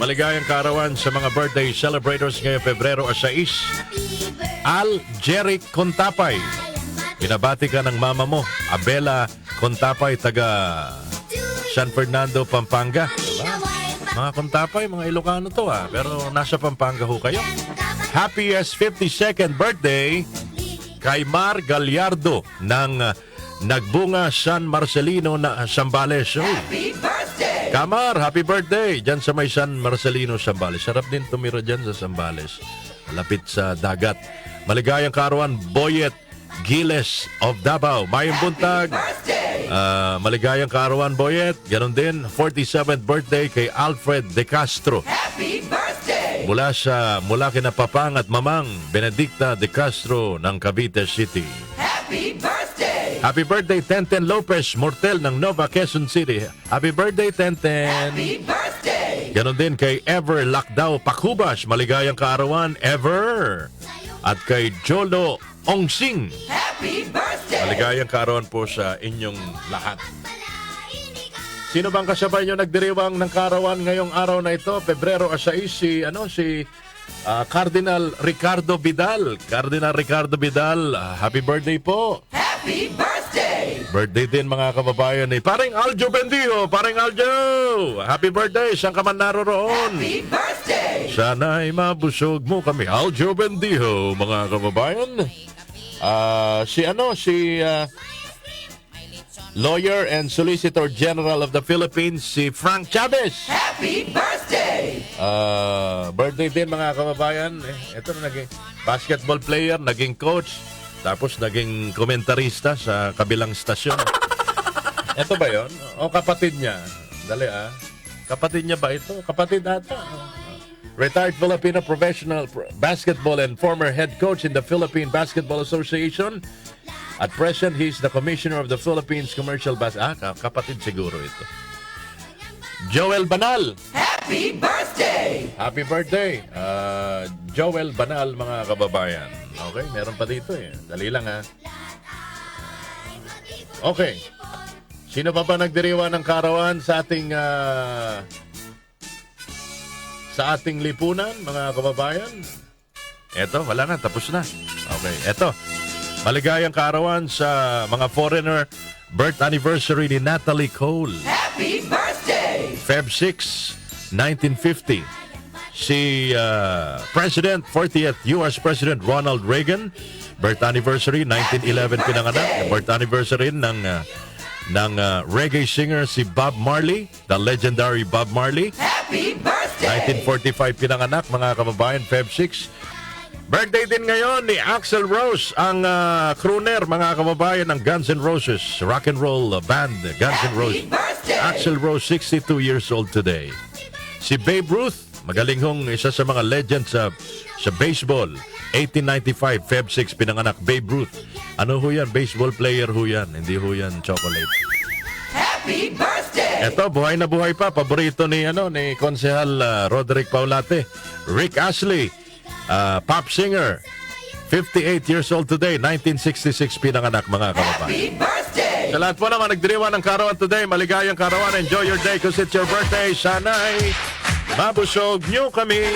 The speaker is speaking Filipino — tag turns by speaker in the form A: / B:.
A: Maligayang kaarawan sa mga birthday celebrators ngayong Pebrero 6. Al Jeric Contapay. Binabati ka ng mama mo, Abela Contapay, taga San Fernando, Pampanga. Diba? Mga Contapay, mga Ilocano to pero nasa Pampanga ho kayo. Happiest 52nd birthday kay Mar Gallardo ng Nagbunga San Marcelino na Zambales.
B: Happy birthday!
A: Kamar, happy birthday! Diyan sa may San Marcelino, Zambales. Sarap din tumira dyan sa Zambales. Malapit sa dagat. Maligayang kaarawan, Boyet Giles of Davao. Mayong buntag. Maligayang kaarawan, Boyet. Ganon din, 47th birthday kay Alfred De Castro.
B: Happy birthday!
A: Mula kina Papang at Mamang Benedicta De Castro ng Cavite City.
B: Happy birthday!
A: Happy birthday, Tenten Lopez Mortel ng Nova Quezon City. Happy birthday, Tenten.
B: Happy birthday!
A: Ganon din kay Ever Lakdaw Pakubas. Maligayang kaarawan, Ever. At kay Jolo Ongsing.
B: Happy birthday!
A: Maligayang kaarawan po sa inyong lahat. Sino bang kasabay nyo nagdiriwang ng kaarawan ngayong araw na ito? Pebrero 6, si Cardinal Ricardo Vidal. Cardinal Ricardo Vidal, happy birthday po.
B: Happy birthday!
A: Birthday din mga kababayan ni Paring Aljo Bendijo. Paring Aljo, happy birthday. Saan ka man naroroon?
B: Happy birthday!
A: Sana'y mabusog mo kami, Aljo Bendijo, mga kababayan. Lawyer and Solicitor General of the Philippines, si Frank Chavez.
B: Happy birthday!
A: Birthday din mga kababayan. Ito na naging basketball player, naging coach, tapos naging komentarista sa kabilang stasyon. Ito ba yon? O kapatid niya? Dali Kapatid niya ba ito? Kapatid ata. Retired Filipino professional basketball and former head coach in the Philippine Basketball Association. At present, he's the commissioner of the Philippines Commercial kapatid siguro ito. Joel Banal.
B: Happy birthday!
A: Happy birthday, Joel Banal, mga kababayan. Okay, meron pa dito Dali lang Okay. Sino pa nagdiriwa ng kaarawan sa ating lipunan, mga kababayan? Eto, wala na, tapos na. Okay, eto. Maligayang kaarawan sa mga foreigner, birth anniversary ni Natalie Cole.
B: Happy birthday!
A: Feb 6, 1950. Si 40th U.S. President Ronald Reagan, birth anniversary, 1911 pinanganak. Birth anniversary ng reggae singer si Bob Marley, the legendary Bob Marley.
B: Happy birthday!
A: 1945 pinanganak, mga kababayan, Feb 6. Birthday din ngayon ni Axl Rose, ang crooner, mga kababayan, ng Guns N' Roses, rock and roll band Guns N' Roses. Axl Rose, 62 years old today. Si Babe Ruth, magaling hong isa sa mga legends sa baseball. 1895, Feb 6, pinanganak, Babe Ruth. Ano ho yan? Baseball player ho yan. Hindi ho yan chocolate.
B: Happy birthday!
A: Eto, buhay na buhay pa. Paborito ni Konsehal Roderick Paulate. Rick Astley, pop singer. 58 years old today. 1966 pinanganak, mga kababayan.
B: Happy birthday!
A: Sa lahat po naman nagdiriwan ng kaarawan today, maligayang kaarawan. Enjoy your day because it's your birthday. Sana'y mabusog nyo kami.